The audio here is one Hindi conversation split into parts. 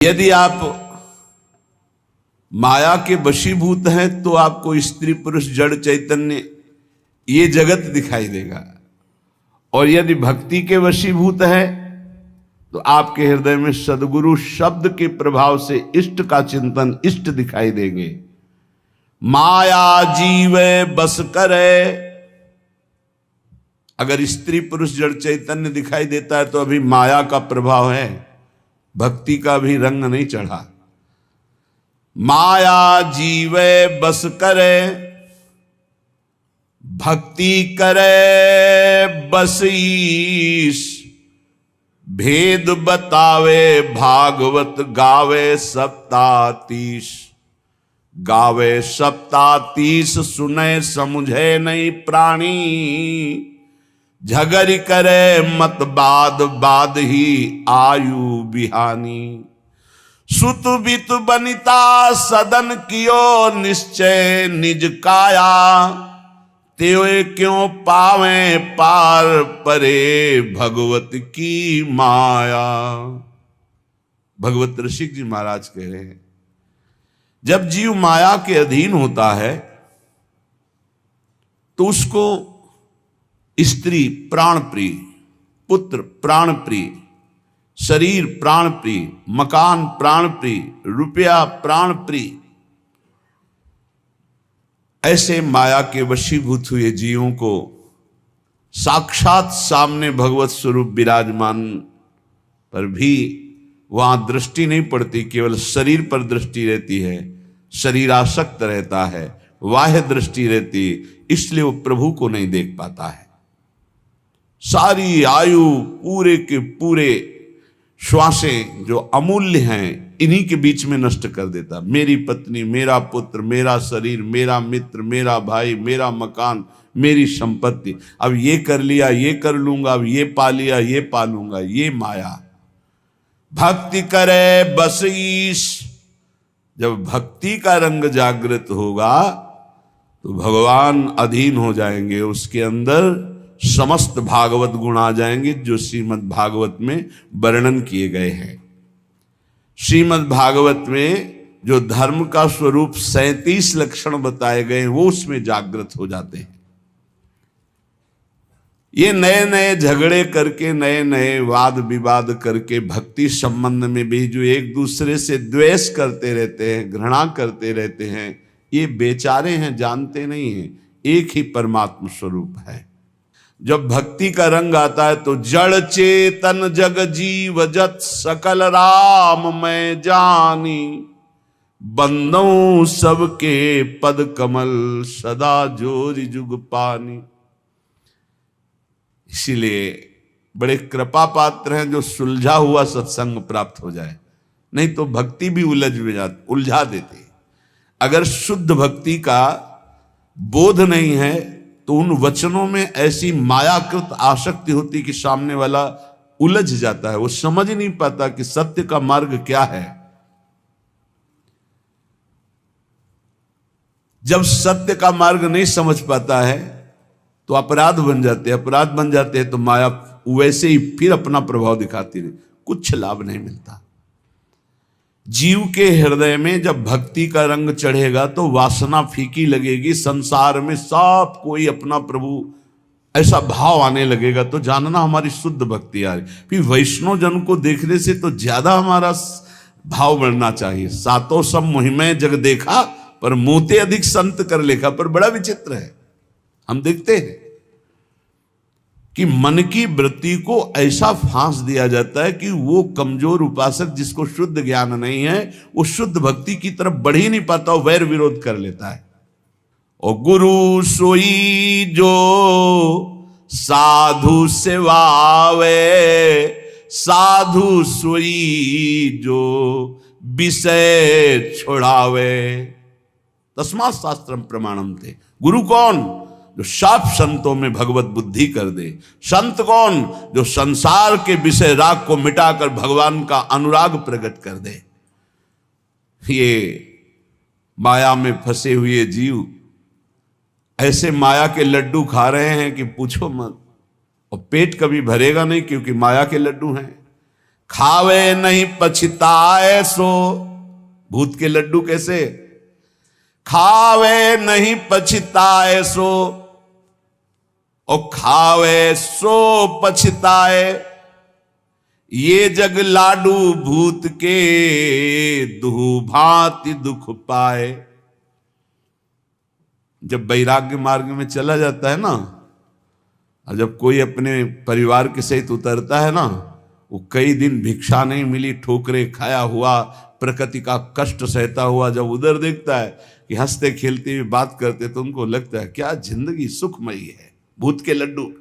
यदि आप माया के वशीभूत हैं तो आपको स्त्री पुरुष जड़ चैतन्य ये जगत दिखाई देगा, और यदि भक्ति के वशीभूत है तो आपके हृदय में सद्गुरु शब्द के प्रभाव से इष्ट का चिंतन, इष्ट दिखाई देंगे। माया जीवे बस करे, अगर स्त्री पुरुष जड़ चैतन्य दिखाई देता है तो अभी माया का प्रभाव है, भक्ति का भी रंग नहीं चढ़ा। माया जीवे बस करे, भक्ति करे बस ईश, भेद बतावे भागवत गावे सप्तातीश। गावे सप्तातीश सुने समुझे नहीं प्राणी, झगड़ करे मत बाद बाद ही आयु बिहानी। सुत बित बनिता सदन कियो निश्चय निज काया, त्यों क्यों पावे पार परे भगवत की माया। भगवत ऋषिक जी महाराज कह रहे हैं, जब जीव माया के अधीन होता है तो उसको स्त्री प्राण प्रिय, पुत्र प्राण प्रिय, शरीर प्राण प्रिय, मकान प्राण प्रिय, रुपया प्राण प्रिय, ऐसे माया के वशीभूत हुए जीवों को साक्षात सामने भगवत स्वरूप विराजमान पर भी वहां दृष्टि नहीं पड़ती, केवल शरीर पर दृष्टि रहती है, शरीर आसक्त रहता है, बाह्य दृष्टि रहती, इसलिए वो प्रभु को नहीं देख पाता है। सारी आयु, पूरे के पूरे श्वासें जो अमूल्य हैं, इन्हीं के बीच में नष्ट कर देता। मेरी पत्नी, मेरा पुत्र, मेरा शरीर, मेरा मित्र, मेरा भाई, मेरा मकान, मेरी संपत्ति, अब ये कर लिया, ये कर लूंगा, अब ये पा लिया, ये पा लूंगा, ये माया। भक्ति करे बस ईश, जब भक्ति का रंग जागृत होगा तो भगवान अधीन हो जाएंगे, उसके अंदर समस्त भागवत गुण आ जाएंगे जो श्रीमद् भागवत में वर्णन किए गए हैं। श्रीमद् भागवत में जो धर्म का स्वरूप 37 लक्षण बताए गए हैं वो उसमें जागृत हो जाते हैं। ये नए नए झगड़े करके, नए नए वाद विवाद करके भक्ति संबंध में भी जो एक दूसरे से द्वेष करते रहते हैं, घृणा करते रहते हैं, ये बेचारे हैं, जानते नहीं हैं एक ही परमात्मा स्वरूप है। जब भक्ति का रंग आता है तो जड़ चेतन जग जीव जत सकल राम मैं जानी, बंदों सबके पद कमल सदा जोरि जुग पानी। इसीलिए बड़े कृपा पात्र हैं जो सुलझा हुआ सत्संग प्राप्त हो जाए, नहीं तो भक्ति भी उलझा देती। अगर शुद्ध भक्ति का बोध नहीं है तो उन वचनों में ऐसी मायाकृत आसक्ति होती कि सामने वाला उलझ जाता है, वो समझ नहीं पाता कि सत्य का मार्ग क्या है। जब सत्य का मार्ग नहीं समझ पाता है तो अपराध बन जाते हैं, अपराध बन जाते हैं तो माया वैसे ही फिर अपना प्रभाव दिखाती रही, कुछ लाभ नहीं मिलता। जीव के हृदय में जब भक्ति का रंग चढ़ेगा तो वासना फीकी लगेगी, संसार में सब कोई अपना प्रभु, ऐसा भाव आने लगेगा तो जानना हमारी शुद्ध भक्ति आ रही। फिर वैष्णव जन को देखने से तो ज्यादा हमारा भाव बढ़ना चाहिए। सातों सब मुहिमें जग देखा, पर मोते अधिक संत कर लेखा। पर बड़ा विचित्र है, हम देखते हैं कि मन की वृत्ति को ऐसा फांस दिया जाता है कि वो कमजोर उपासक जिसको शुद्ध ज्ञान नहीं है वो शुद्ध भक्ति की तरफ बढ़ ही नहीं पाता, वो वैर विरोध कर लेता है। और गुरु सोई जो साधु सेवावे, साधु सोई जो विषय छोड़ावे, तस्मात् शास्त्रम प्रमाणम थे। गुरु कौन? जो साफ संतों में भगवत बुद्धि कर दे। संत कौन? जो संसार के विषय राग को मिटाकर भगवान का अनुराग प्रकट कर दे। ये माया में फंसे हुए जीव ऐसे माया के लड्डू खा रहे हैं कि पूछो मत, और पेट कभी भरेगा नहीं क्योंकि माया के लड्डू हैं। खावे नहीं पछताए सो। भूत के लड्डू कैसे? खावे नहीं पछताए सो, और खावे सो पछताए। ये जग लाडू भूत के, दुहु भांति दुख पाए। जब वैराग्य मार्ग में चला जाता है ना, और जब कोई अपने परिवार के सहित उतरता है ना, वो कई दिन भिक्षा नहीं मिली, ठोकरे खाया हुआ, प्रकृति का कष्ट सहता हुआ जब उधर देखता है कि हंसते खेलते हुए बात करते, तो उनको लगता है क्या जिंदगी सुखमयी है। भूत के लड्डू।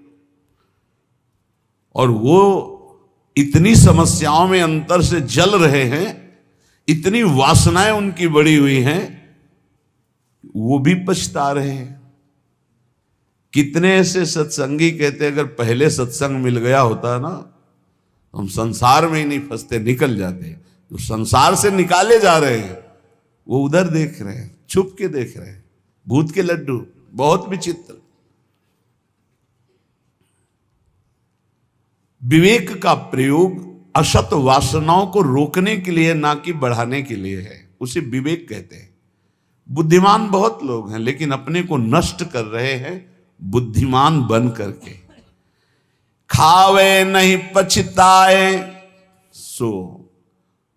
और वो इतनी समस्याओं में अंतर से जल रहे हैं, इतनी वासनाएं उनकी बढ़ी हुई हैं, वो भी पछता रहे हैं। कितने ऐसे सत्संगी कहते अगर पहले सत्संग मिल गया होता ना, हम संसार में ही नहीं फंसते, निकल जाते। जो संसार से निकाले जा रहे हैं वो उधर देख रहे हैं, छुप के देख रहे हैं। भूत के लड्डू बहुत विचित्र। विवेक का प्रयोग असत वासनाओं को रोकने के लिए, ना कि बढ़ाने के लिए है। उसे विवेक कहते हैं। बुद्धिमान बहुत लोग हैं, लेकिन अपने को नष्ट कर रहे हैं बुद्धिमान बन करके। खावे नहीं पछताए सो,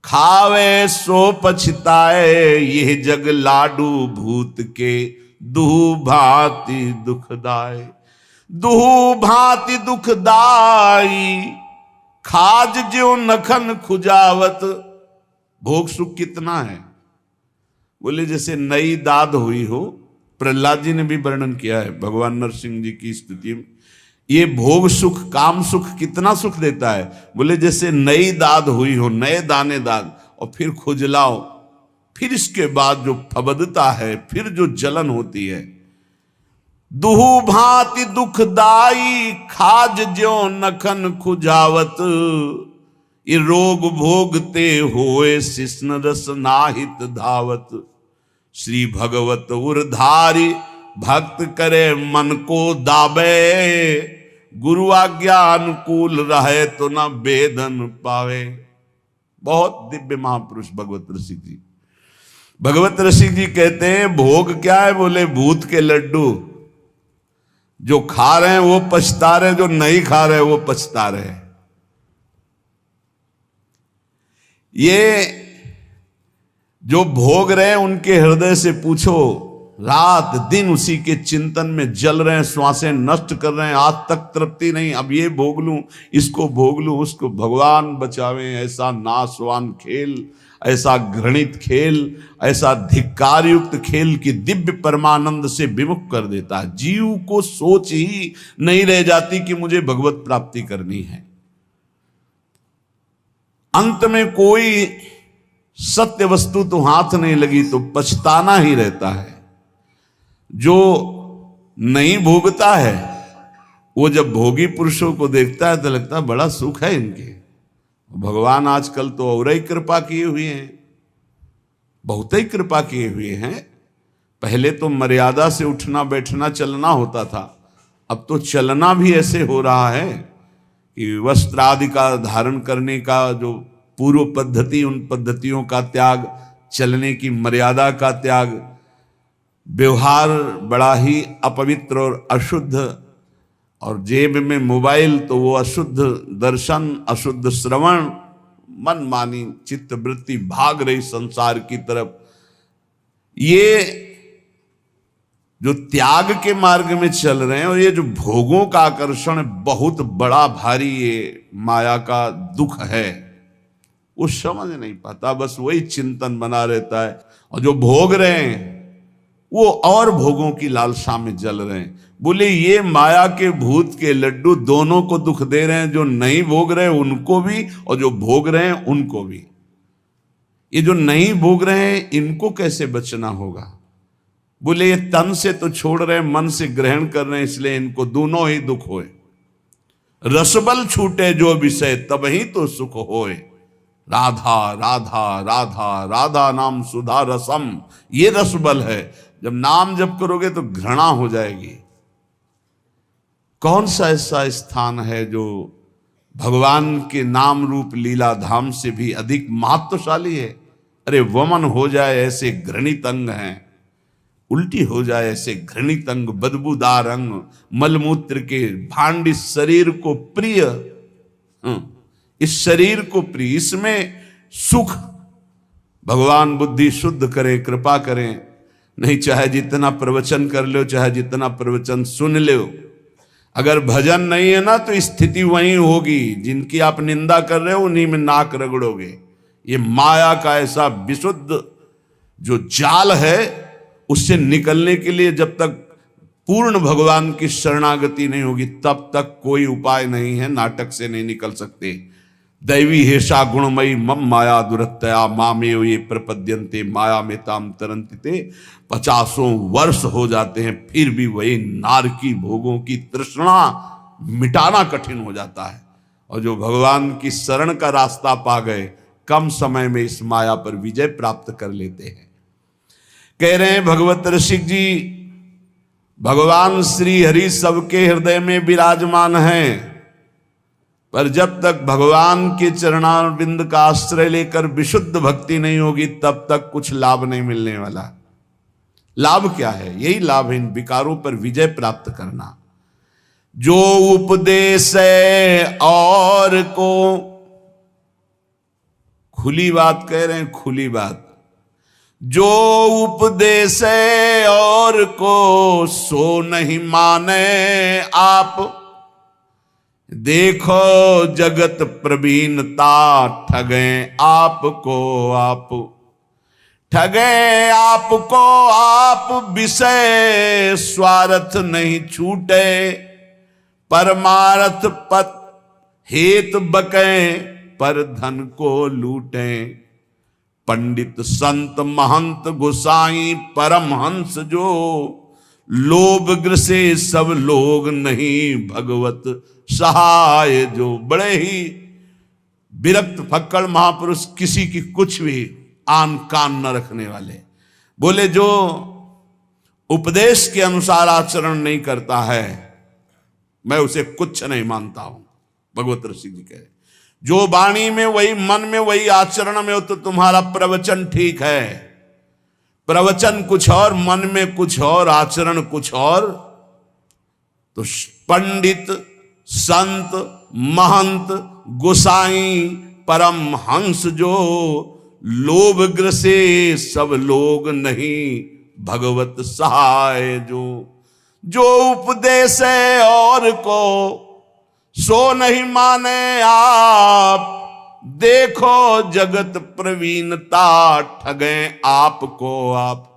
खावे सो पछताए। ये जग लाडू भूत के, दुहु भांति दुखदाय। दुहु भांति दुखदाई, खाज ज्यों नखन खुजावत। भोग सुख कितना है? बोले जैसे नई दाद हुई हो। प्रहलाद जी ने भी वर्णन किया है भगवान नरसिंह जी की स्तुति में। ये भोग सुख, काम सुख कितना सुख देता है? बोले जैसे नई दाद हुई हो, नए दाने दाद, और फिर खुजलाओ, फिर इसके बाद जो फबदता है, फिर जो जलन होती है। दुहु भांति दुखदाई, खाज ज्यों नखन खुजावत। ये रोग भोगते होए, शिष्ण रस नाहित धावत। श्री भगवत उरधारी, भक्त करे मन को दाबे। गुरु आज्ञा अनुकूल रहे, तो न वेदन पावे। बहुत दिव्य महापुरुष भगवत रसिक जी। भगवत रसिक जी कहते हैं भोग क्या है? बोले भूत के लड्डू। जो खा रहे हैं वो पछता रहे, जो नहीं खा रहे वो पछता रहे। ये जो भोग रहे हैं उनके हृदय से पूछो, रात दिन उसी के चिंतन में जल रहे हैं, श्वासें नष्ट कर रहे हैं, आज तक तृप्ति नहीं। अब ये भोग लूं, इसको भोग लूं, उसको। भगवान बचावे ऐसा नाशवान खेल, ऐसा घृणित खेल, ऐसा धिक्कार युक्त खेल कि दिव्य परमानंद से विमुख कर देता है। जीव को सोच ही नहीं रह जाती कि मुझे भगवत प्राप्ति करनी है। अंत में कोई सत्य वस्तु तो हाथ नहीं लगी, तो पछताना ही रहता है। जो नहीं भोगता है वो जब भोगी पुरुषों को देखता है तो लगता है बड़ा सुख है इनके। भगवान आजकल तो और ही कृपा किए हुए हैं, बहुत ही कृपा किए हुए हैं। पहले तो मर्यादा से उठना बैठना चलना होता था, अब तो चलना भी ऐसे हो रहा है कि वस्त्र आदि का धारण करने का जो पूर्व पद्धति, उन पद्धतियों का त्याग, चलने की मर्यादा का त्याग, व्यवहार बड़ा ही अपवित्र और अशुद्ध, और जेब में मोबाइल तो वो अशुद्ध दर्शन, अशुद्ध श्रवण, मनमानी चित्त वृत्ति भाग रही संसार की तरफ। ये जो त्याग के मार्ग में चल रहे हैं, और ये जो भोगों का आकर्षण बहुत बड़ा भारी ये माया का दुख है, वो समझ नहीं पाता, बस वही चिंतन बना रहता है। और जो भोग रहे हैं वो और भोगों की लालसा में जल रहे हैं। बोले ये माया के भूत के लड्डू दोनों को दुख दे रहे हैं, जो नहीं भोग रहे हैं उनको भी, और जो भोग रहे हैं उनको भी। ये जो नहीं भोग रहे हैं इनको कैसे बचना होगा? बोले ये तन से तो छोड़ रहे हैं, मन से ग्रहण कर रहे हैं, इसलिए इनको दोनों ही दुख होए। रसबल छूटे जो विषय, तब ही तो सुख होए। राधा राधा राधा राधा नाम सुधा रसम, ये रसबल है। जब नाम जप करोगे तो घृणा हो जाएगी। कौन सा ऐसा स्थान है जो भगवान के नाम रूप लीला धाम से भी अधिक महत्वशाली है। अरे वमन हो जाए ऐसे घृणित अंग हैं, उल्टी हो जाए ऐसे घृणित अंग, बदबूदार अंग, मलमूत्र के भांड इस शरीर को प्रिय, इस शरीर को प्रिय, इसमें सुख। भगवान बुद्धि शुद्ध करे, कृपा करें। नहीं चाहे जितना प्रवचन कर लो, चाहे जितना प्रवचन सुन लो, अगर भजन नहीं है ना तो स्थिति वही होगी। जिनकी आप निंदा कर रहे हो उन्हीं में नाक रगड़ोगे। ये माया का ऐसा विशुद्ध जो जाल है, उससे निकलने के लिए जब तक पूर्ण भगवान की शरणागति नहीं होगी तब तक कोई उपाय नहीं है। नाटक से नहीं निकल सकते। दैवी हेषा गुणमयी मम माया दुरत्तया मामेव ये प्रपद्यन्ते माया में ताम तरन्ति। 50 वर्ष हो जाते हैं फिर भी वही नारकी भोगों की तृष्णा मिटाना कठिन हो जाता है। और जो भगवान की शरण का रास्ता पा गए, कम समय में इस माया पर विजय प्राप्त कर लेते हैं। कह रहे हैं भगवत ऋषिक जी, भगवान श्री हरि सबके हृदय में विराजमान हैं, पर जब तक भगवान के चरणारविंद का आश्रय लेकर विशुद्ध भक्ति नहीं होगी तब तक कुछ लाभ नहीं मिलने वाला। लाभ क्या है? यही लाभ है इन विकारों पर विजय प्राप्त करना। जो उपदेश है और को, खुली बात कह रहे हैं, खुली बात, जो उपदेश है और को सो नहीं माने आप। देखो जगत प्रवीणता ठगे आपको आप, ठगे आपको आप। विषय स्वार्थ नहीं छूटे, परमार्थ पत हेत बके, पर धन को लूटे। पंडित संत महंत गोसाई परमहंस जो, लोभ ग्रसे सब लोग नहीं भगवत सहाय जो। बड़े ही विरक्त फक्कड़ महापुरुष, किसी की कुछ भी आन कान न रखने वाले, बोले जो उपदेश के अनुसार आचरण नहीं करता है मैं उसे कुछ नहीं मानता हूं। भगवत ऋषि जी कह रहे, जो वाणी में वही मन में वही आचरण में हो तो तुम्हारा प्रवचन ठीक है। प्रवचन कुछ और, मन में कुछ और, आचरण कुछ और। तो पंडित संत महंत गोसाई परम हंस जो, लोभ ग्रसे सब लोग नहीं भगवत सहाय जो। जो उपदेश है और को सो नहीं माने आप। देखो जगत प्रवीणता ठगे आपको आप।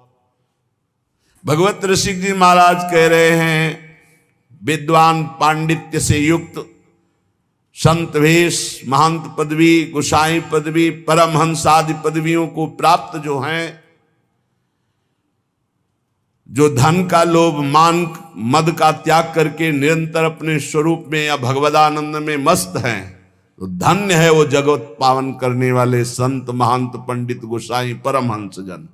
भगवत ऋषिक जी महाराज कह रहे हैं, विद्वान पांडित्य से युक्त संत वेश, महंत पदवी, गोसाई पदवी, परमहंस आदि पदवियों को प्राप्त जो हैं, जो धन का लोभ, मान, मद का त्याग करके निरंतर अपने स्वरूप में या भगवदानंद में मस्त हैं, तो धन्य है वो जगत पावन करने वाले संत, महंत, पंडित, गोसाई, परमहंस जन।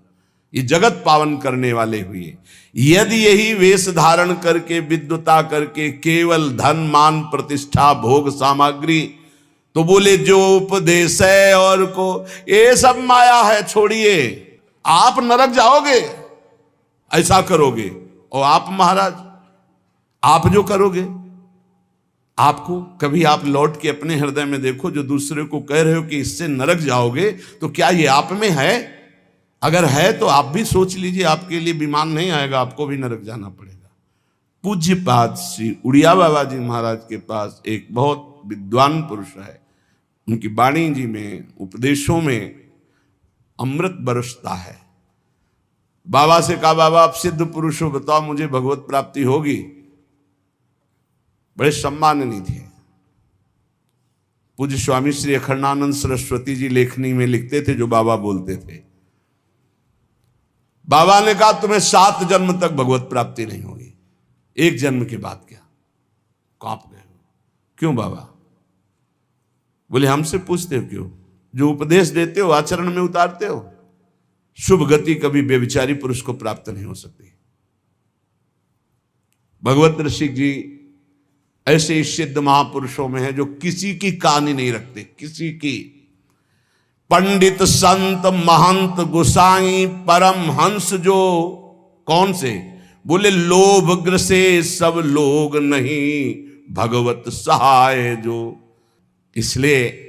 ये जगत पावन करने वाले हुए। यदि यही वेश धारण करके, विद्वता करके, केवल धन, मान, प्रतिष्ठा, भोग सामग्री, तो बोले जो उपदेश है और को, ये सब माया है, छोड़िए, आप नरक जाओगे ऐसा करोगे। और आप महाराज, आप जो करोगे, आपको कभी आप लौट के अपने हृदय में देखो, जो दूसरे को कह रहे हो कि इससे नरक जाओगे, तो क्या ये आप में है? अगर है तो आप भी सोच लीजिए, आपके लिए विमान नहीं आएगा, आपको भी नरक जाना पड़ेगा। पूज्यपाद श्री उड़िया बाबा जी महाराज के पास एक बहुत विद्वान पुरुष है, उनकी वाणी जी में, उपदेशों में अमृत बरसता है। बाबा से कहा, बाबा आप सिद्ध पुरुष हो, बताओ मुझे भगवत प्राप्ति होगी? बड़े सम्माननीय थे। पूज्य स्वामी श्री अखंडानंद सरस्वती जी लेखनी में लिखते थे जो बाबा बोलते थे। बाबा ने कहा तुम्हें 7 जन्म तक भगवत प्राप्ति नहीं होगी, 1 जन्म के बाद क्या? कांप गए। क्यों बाबा? बोले हमसे पूछते हो क्यों? जो उपदेश देते हो आचरण में उतारते हो। शुभ गति कभी बेविचारी पुरुष को प्राप्त नहीं हो सकती। भगवत ऋषि जी ऐसे ही सिद्ध महापुरुषों में है जो किसी की कहानी नहीं रखते, किसी की। पंडित संत महंत गोसाई परम हंस जो, कौन से? बोले लोभ ग्रसे सब लोग नहीं, भगवत सहाय जो। इसलिए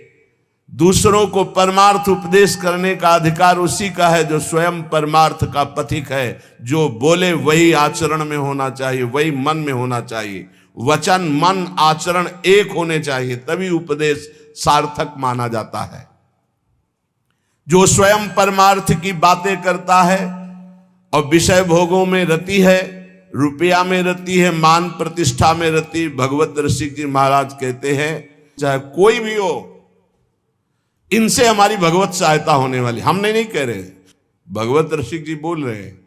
दूसरों को परमार्थ उपदेश करने का अधिकार उसी का है जो स्वयं परमार्थ का पथिक है। जो बोले वही आचरण में होना चाहिए, वही मन में होना चाहिए। वचन मन आचरण एक होने चाहिए, तभी उपदेश सार्थक माना जाता है। जो स्वयं परमार्थ की बातें करता है और विषय भोगों में रति है, रुपया में रति है, मान प्रतिष्ठा में रति, भगवत रसिक जी महाराज कहते हैं चाहे कोई भी हो, इनसे हमारी भगवत सहायता होने वाली। हमने नहीं कह रहे, भगवत रसिक जी बोल रहे हैं।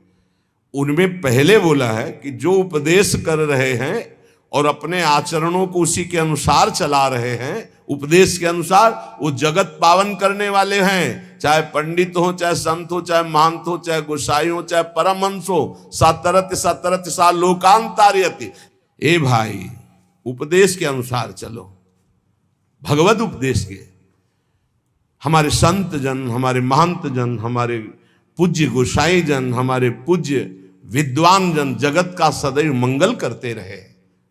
उनमें पहले बोला है कि जो उपदेश कर रहे हैं और अपने आचरणों को उसी के अनुसार चला रहे हैं, उपदेश के अनुसार, वो जगत पावन करने वाले हैं। चाहे पंडित हो, चाहे संत हो, चाहे महंत हो, चाहे गोसाई हो, चाहे परमहंस हो। सतरत सतरत सा लोकांतार्यति। ए भाई, उपदेश के अनुसार चलो, भगवत उपदेश के। हमारे संत जन, हमारे महंत जन, हमारे पूज्य गोसाई जन, हमारे पूज्य विद्वान जन जगत का सदैव मंगल करते रहे,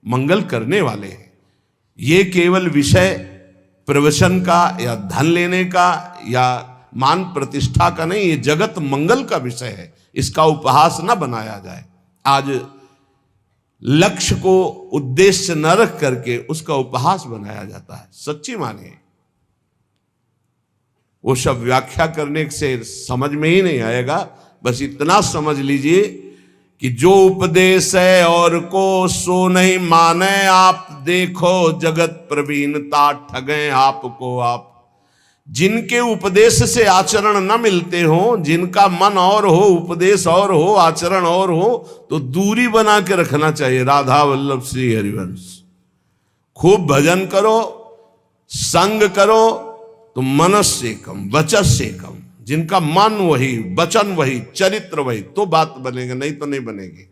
मंगल करने वाले हैं। ये केवल विषय प्रवचन का या धन लेने का या मान प्रतिष्ठा का नहीं, ये जगत मंगल का विषय है। इसका उपहास न बनाया जाए। आज लक्ष्य को उद्देश्य न रख करके उसका उपहास बनाया जाता है। सच्ची मानिए, वो सब व्याख्या करने से समझ में ही नहीं आएगा। बस इतना समझ लीजिए कि जो उपदेश है और को सो नहीं माने आप, देखो जगत प्रवीणता ठगे आपको आप। जिनके उपदेश से आचरण न मिलते हो, जिनका मन और हो, उपदेश और हो, आचरण और हो, तो दूरी बना के रखना चाहिए। राधा वल्लभ श्री हरिवंश। खूब भजन करो, संग करो, तो मनस्य कम वचस्य कम। जिनका मन वही, वचन वही, चरित्र वही, तो बात बनेगा, नहीं तो नहीं बनेगी।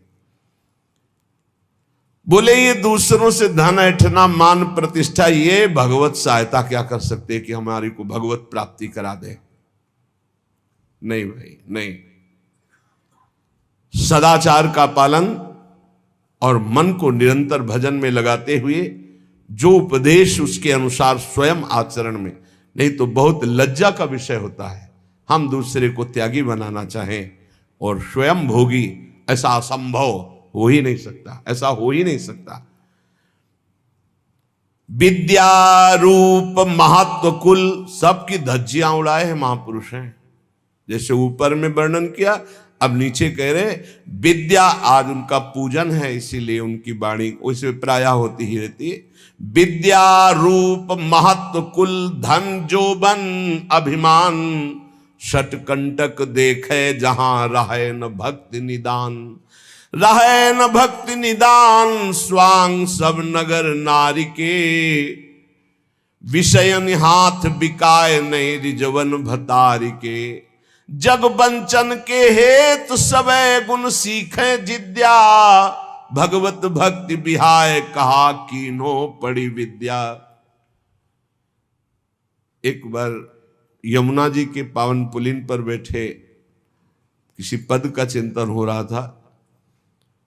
बोले ये दूसरों से धन ऐठना, मान प्रतिष्ठा, ये भगवत सहायता क्या कर सकते कि हमारी को भगवत प्राप्ति करा दे? नहीं भाई, नहीं। सदाचार का पालन और मन को निरंतर भजन में लगाते हुए जो उपदेश उसके अनुसार स्वयं आचरण में, नहीं तो बहुत लज्जा का विषय होता है हम दूसरे को त्यागी बनाना चाहें और स्वयं भोगी। ऐसा असंभव हो ही नहीं सकता, ऐसा हो ही नहीं सकता। विद्या रूप महत्व कुल सबकी धज्जियां उड़ाए हैं महापुरुष हैं। जैसे ऊपर में वर्णन किया, अब नीचे कह रहे विद्या, आज उनका पूजन है इसीलिए उनकी वाणी वैसे प्रायः होती ही रहती है। विद्या रूप महत्व कुल धन जोबन अभिमान, षटकंटक देखे जहां रहे न भक्ति निदान। रहे न भक्ति निदान स्वांग सब नगर नारी के, विषयन हाथ बिकाए नहीं रिजवन भतारी के। जग बंचन के हेतु सबे गुण सीखे जिद्या, भगवत भक्ति बिहाय कहा कीनो पड़ी विद्या। एक बार यमुना जी के पावन पुलिन पर बैठे किसी पद का चिंतन हो रहा था,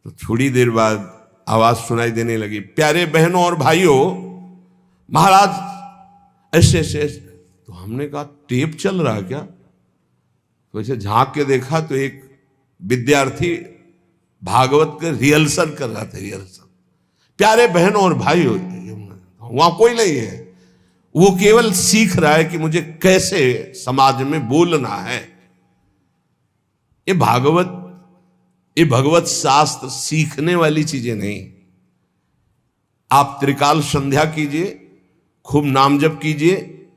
तो थोड़ी देर बाद आवाज सुनाई देने लगी, प्यारे बहनों और भाइयों, महाराज ऐसे ऐसे। तो हमने कहा टेप चल रहा क्या? तो ऐसे झांक के देखा तो एक विद्यार्थी भागवत के रिहर्सल कर रहा था, रिहर्सल। प्यारे बहनों और भाइयों, वहां कोई नहीं है, वो केवल सीख रहा है कि मुझे कैसे समाज में बोलना है। ये भगवत शास्त्र सीखने वाली चीजें नहीं। आप त्रिकाल संध्या कीजिए, खूब नाम जप कीजिए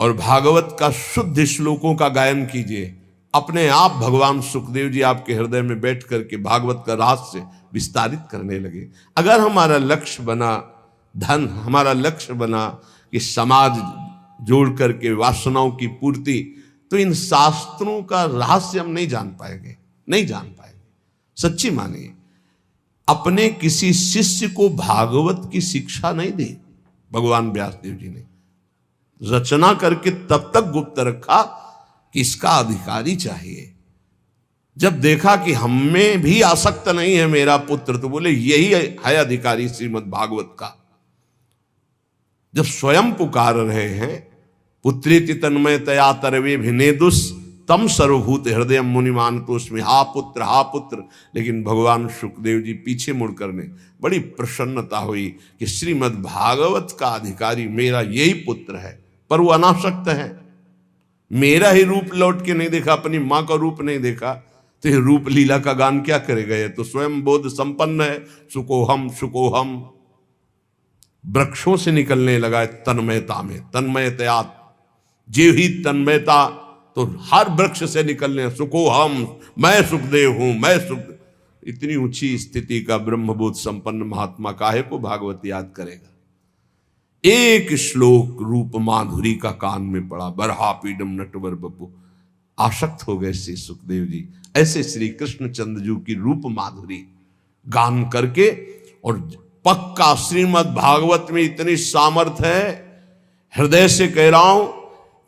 और भागवत का शुद्ध श्लोकों का गायन कीजिए। अपने आप भगवान सुखदेव जी आपके हृदय में बैठ करके भागवत का रहस्य विस्तारित करने लगे। अगर हमारा लक्ष्य बना धन, हमारा लक्ष्य बना कि समाज जोड़ करके वासनाओं की पूर्ति, तो इन शास्त्रों का रहस्य हम नहीं जान पाएंगे, नहीं जान पाएंगे। सच्ची मानिए, अपने किसी शिष्य को भागवत की शिक्षा नहीं दी। भगवान व्यासदेव जी ने रचना करके तब तक गुप्त रखा कि इसका अधिकारी चाहिए। जब देखा कि हमें भी आसक्त नहीं है मेरा पुत्र, तो बोले यही है अधिकारी श्रीमद् भागवत का। जब स्वयं पुकार रहे हैं, पुत्रेति तन्मयतया तरवे भिनेदुस तम सर्वभूत हृदय मुनिमान तो उसमें हा पुत्र, लेकिन भगवान सुखदेव जी पीछे मुड़कर ने बड़ी प्रसन्नता हुई कि श्रीमद् भागवत का अधिकारी मेरा यही पुत्र है। पर वो अनासक्त है, मेरा ही रूप लौट के नहीं देखा, अपनी मां का रूप नहीं देखा, तो ये रूप लीला का गान क्या करेगा? ये तो स्वयं बोध संपन्न है। सुकोहम वृक्षों से निकलने लगा है तन्मयता में, तन्मयतया जे ही तन्मयता, तो हर वृक्ष से निकलने सुकोहम, मैं सुखदेव हूं, मैं सुख। इतनी ऊंची स्थिति का ब्रह्मबोध संपन्न महात्मा काहे को भागवत याद करेगा? एक श्लोक रूप माधुरी का कान में पड़ा, बरहा पीडम नटवर बपू, आसक्त हो गए श्री सुखदेव जी। ऐसे श्री कृष्ण चंद्र की रूप माधुरी गान करके, और पक्का श्रीमद् भागवत में इतनी सामर्थ्य है, हृदय से कह रहा हूं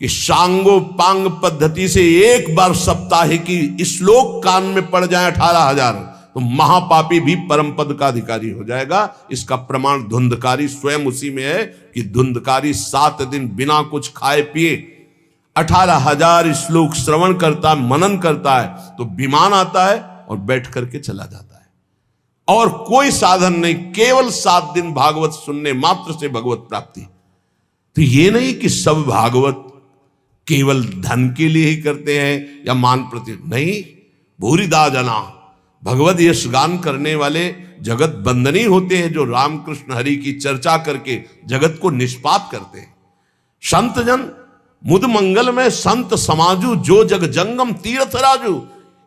कि सांगो पांग पद्धति से एक बार सप्ताहिकी श्लोक कान में पड़ जाए 18,000, तो महापापी भी परम पद का अधिकारी हो जाएगा। इसका प्रमाण धुंधकारी स्वयं उसी में है कि धुंधकारी 7 दिन बिना कुछ खाए पिए 18,000 श्लोक श्रवण करता है, मनन करता है, तो विमान आता है और बैठ करके चला जाता है, और कोई साधन नहीं, केवल 7 दिन भागवत सुनने मात्र से भगवत प्राप्ति। तो ये नहीं कि सब भागवत केवल धन के लिए ही करते हैं या मान प्रति, नहीं। भूरिदा जना भगवत यश गान करने वाले जगत बंदनी होते हैं, जो रामकृष्ण हरि की चर्चा करके जगत को निष्पाप करते हैं। संत जन मुद मंगल में संत समाजू, जो जग जंगम तीर्थ राजू।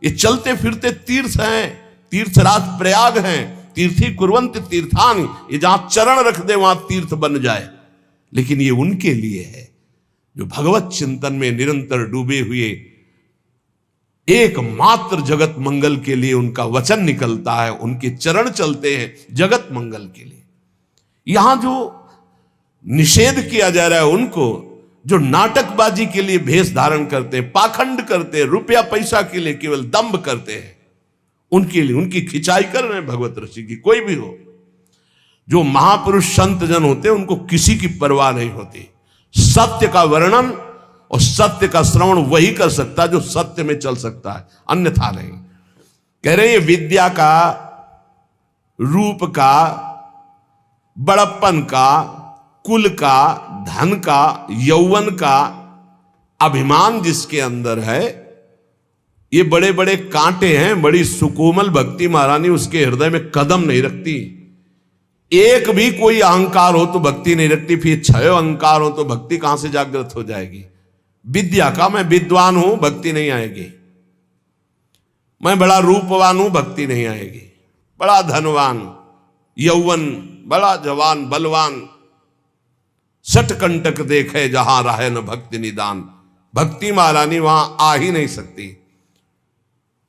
ये चलते फिरते तीर्थ हैं, तीर्थराज प्रयाग हैं, तीर्थी कुर्वंत तीर्थान, ये जहां चरण रख दे वहां तीर्थ बन जाए। लेकिन ये उनके लिए है जो भगवत चिंतन में निरंतर डूबे हुए, एकमात्र जगत मंगल के लिए उनका वचन निकलता है, उनके चरण चलते हैं जगत मंगल के लिए। यहां जो निषेध किया जा रहा है उनको, जो नाटकबाजी के लिए भेष धारण करते हैं, पाखंड करते हैं, रुपया पैसा के लिए केवल दंभ करते हैं, उनके लिए उनकी खिंचाई कर रहे हैं भगवत रसिक की। कोई भी हो, जो महापुरुष संत जन होते हैं उनको किसी की परवाह नहीं होती। सत्य का वर्णन और सत्य का श्रवण वही कर सकता है जो सत्य में चल सकता है, अन्यथा नहीं। कह रहे हैं विद्या का, रूप का, बड़प्पन का, कुल का, धन का, यौवन का अभिमान जिसके अंदर है, ये बड़े बड़े कांटे हैं। बड़ी सुकोमल भक्ति महारानी उसके हृदय में कदम नहीं रखती। एक भी कोई अहंकार हो तो भक्ति नहीं रखती, फिर 6 अहंकार हो तो भक्ति कहां से जागृत हो जाएगी? विद्या का, मैं विद्वान हूं, भक्ति नहीं आएगी। मैं बड़ा रूपवान हूं, भक्ति नहीं आएगी। बड़ा धनवान, यौवन, बड़ा जवान, बलवान, सटकंटक देखे जहां रहे न भक्ति निदान, भक्ति महारानी वहां आ ही नहीं सकती।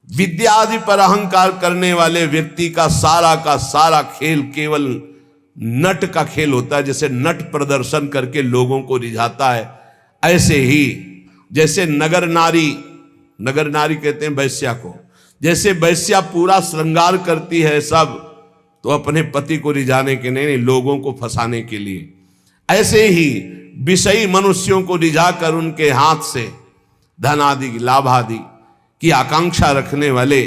विद्या आदि पर अहंकार करने वाले व्यक्ति का सारा खेल केवल नट का खेल होता है। जैसे नट प्रदर्शन करके लोगों को रिझाता है, ऐसे ही जैसे नगर नारी कहते हैं वैश्या को, जैसे वैश्या पूरा श्रृंगार करती है सब, तो अपने पति को रिझाने के नहीं, लोगों को फंसाने के लिए, ऐसे ही विषयी मनुष्यों को रिझाकर उनके हाथ से धन आदि, लाभ आदि की आकांक्षा रखने वाले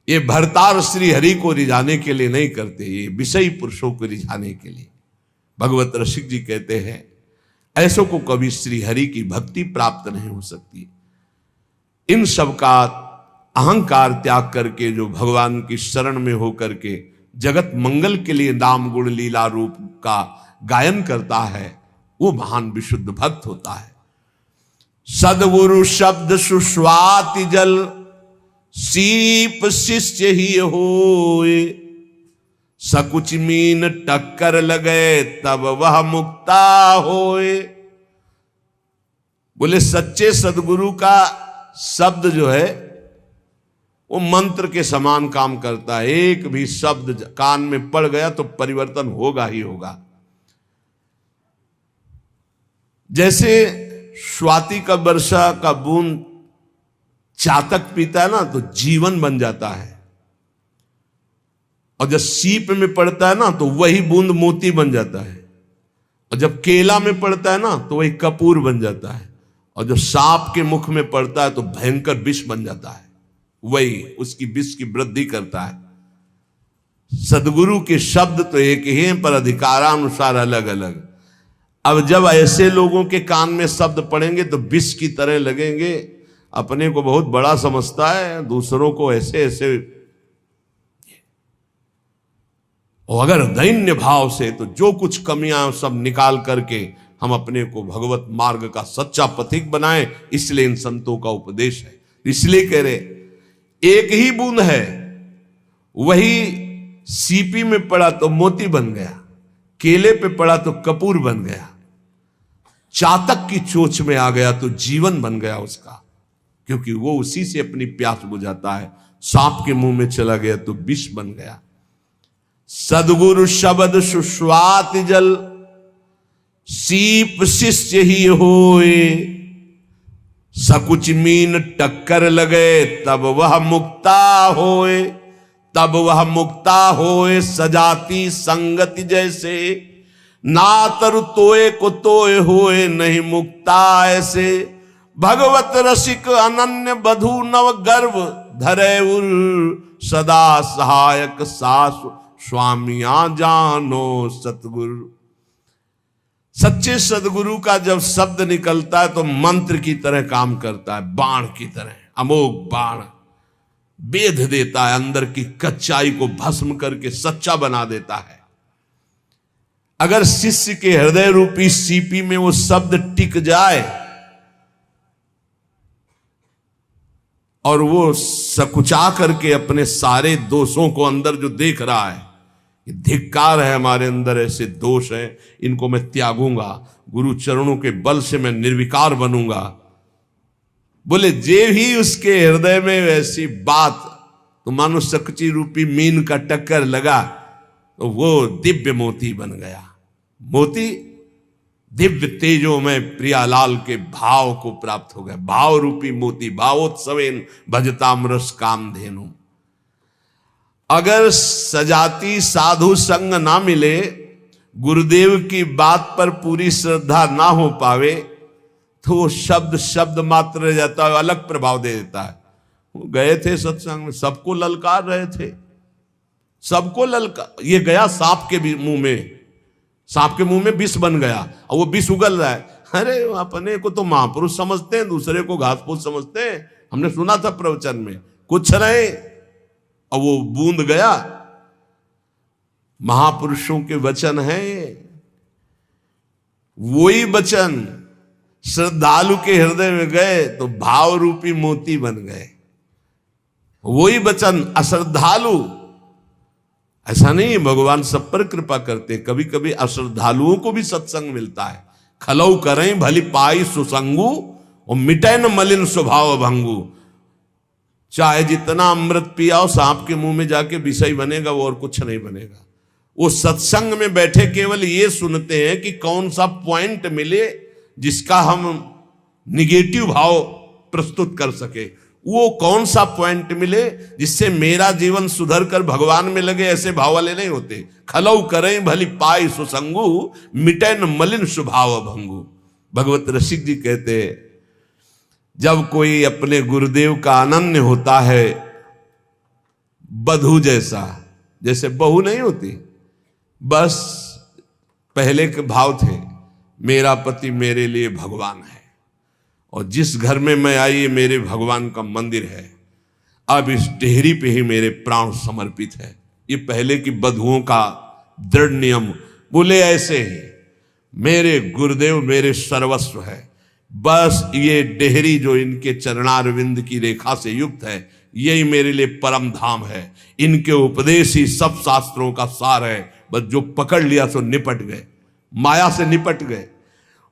ये भरतार श्री हरि को रिझाने के लिए नहीं करते, ये विषयी पुरुषों को रिझाने के लिए। भगवत रसिक जी कहते हैं ऐसों को कभी श्री हरि की भक्ति प्राप्त नहीं हो सकती। इन सब का अहंकार त्याग करके जो भगवान की शरण में होकर के जगत मंगल के लिए नाम गुण लीला रूप का गायन करता है, वो महान विशुद्ध भक्त होता है। सदगुरु शब्द सुस्वाति जल, सीप शिष्य ही होए, सकुच मीन टक्कर लगे तब वह मुक्ता होए। बोले सच्चे सदगुरु का शब्द जो है वो मंत्र के समान काम करता है। एक भी शब्द कान में पड़ गया तो परिवर्तन होगा ही होगा। जैसे स्वाति का वर्षा का बूंद चातक पीता है ना तो जीवन बन जाता है, और जब सीप में पड़ता है ना तो वही बूंद मोती बन जाता है, और जब केला में पड़ता है ना तो वही कपूर बन जाता है, और जब सांप के मुख में पड़ता है तो भयंकर विष बन जाता है, वही उसकी विष की वृद्धि करता है। सदगुरु के शब्द तो एक ही हैं पर अधिकारानुसार अलग अलग। अब जब ऐसे लोगों के कान में शब्द पड़ेंगे तो विष की तरह लगेंगे। अपने को बहुत बड़ा समझता है, दूसरों को ऐसे ऐसे। और अगर दैन्य भाव से तो जो कुछ कमियां सब निकाल करके हम अपने को भगवत मार्ग का सच्चा पथिक बनाएं, इसलिए इन संतों का उपदेश है। इसलिए कह रहे एक ही बूंद है, वही सीपी में पड़ा तो मोती बन गया, केले पे पड़ा तो कपूर बन गया, चातक की चोंच में आ गया तो जीवन बन गया उसका, क्योंकि वो उसी से अपनी प्यास बुझाता है। सांप के मुंह में चला गया तो विष बन गया। सदगुरु शब्द सुस्वात जल, सीप शिष्य ही होए, सकुच मीन टक्कर लगे तब वह मुक्ता होए, तब वह मुक्ता होए सजाती संगति जैसे, ना तरु तोए को तोए होए नहीं मुक्ता ऐसे। भगवत रसिक अनन्य बधु नव गर्भ धरे उर, सदा सहायक सास स्वामिया जानो सतगुरु। सच्चे सदगुरु का जब शब्द निकलता है तो मंत्र की तरह काम करता है, बाण की तरह, अमोघ बाण बेध देता है, अंदर की कच्चाई को भस्म करके सच्चा बना देता है। अगर शिष्य के हृदय रूपी सीपी में वो शब्द टिक जाए और वो सकुचा करके अपने सारे दोषों को अंदर जो देख रहा है, धिक्कार है हमारे अंदर ऐसे दोष हैं, इनको मैं त्यागूंगा, गुरु चरणों के बल से मैं निर्विकार बनूंगा। बोले जे ही उसके हृदय में वैसी बात तो मानो सकची रूपी मीन का टक्कर लगा तो वो दिव्य मोती बन गया। मोती दिव्य तेजों में प्रियालाल के भाव को प्राप्त हो गया। भाव रूपी मोती, भावोत्सवेन भजताम रस कामधेनु। अगर सजाती साधु संग ना मिले, गुरुदेव की बात पर पूरी श्रद्धा ना हो पावे, तो वो शब्द शब्द मात्र रह जाता है, अलग प्रभाव दे देता है। वो गए थे सत्संग में, सबको ललकार रहे थे, सबको ललकार। ये गया सांप के मुंह में, सांप के मुंह में विष बन गया और वो विष उगल रहा है। अरे अपने को तो महापुरुष समझते हैं, दूसरे को घास फूस समझते हैं। हमने सुना था प्रवचन में, कुछ रहे और वो बूंद गया। महापुरुषों के वचन है, वही वचन श्रद्धालु के हृदय में गए तो भाव रूपी मोती बन गए। वही वचन अश्रद्धालु, ऐसा नहीं भगवान सब पर कृपा करते, कभी कभी अश्रद्धालुओं को भी सत्संग मिलता है। खलऊ करें भली पाई सुसंगु और मिटे न मलिन स्वभाव भंगु। चाहे जितना अमृत पियाओ, सांप के मुंह में जाके विषय बनेगा, वो और कुछ नहीं बनेगा। वो सत्संग में बैठे केवल ये सुनते हैं कि कौन सा पॉइंट मिले जिसका हम निगेटिव भाव प्रस्तुत कर सके, वो कौन सा पॉइंट मिले जिससे मेरा जीवन सुधर कर भगवान में लगे, ऐसे भाव वाले नहीं होते। खलऊ करें भली पाई सुसंगु, मिटे न मलिन स्वभाव भंगु। भगवत रसिक जी कहते हैं, जब कोई अपने गुरुदेव का अनन्य होता है, बधू जैसा, जैसे बहू नहीं होती, बस पहले के भाव थे, मेरा पति मेरे लिए भगवान है और जिस घर में मैं आई ये मेरे भगवान का मंदिर है, अब इस डेहरी पे ही मेरे प्राण समर्पित है। ये पहले की बधुओं का दृढ़ नियम। बोले ऐसे ही मेरे गुरुदेव मेरे सर्वस्व है, बस ये डेहरी जो इनके चरणारविंद की रेखा से युक्त है, यही मेरे लिए परम धाम है। इनके उपदेश ही सब शास्त्रों का सार है। बस जो पकड़ लिया सो निपट गए, माया से निपट गए।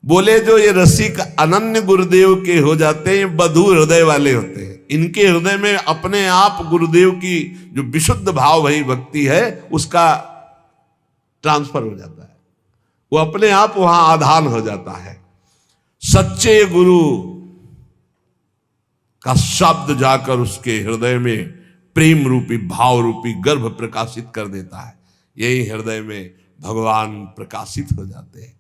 बोले जो ये रसिक अनन्य गुरुदेव के हो जाते हैं, ये बधू हृदय वाले होते हैं। इनके हृदय में अपने आप गुरुदेव की जो विशुद्ध भाव भई भक्ति है उसका ट्रांसफर हो जाता है, वो अपने आप वहां आधान हो जाता है। सच्चे गुरु का शब्द जाकर उसके हृदय में प्रेम रूपी भाव रूपी गर्भ प्रकाशित कर देता है। यही हृदय में भगवान प्रकाशित हो जाते हैं।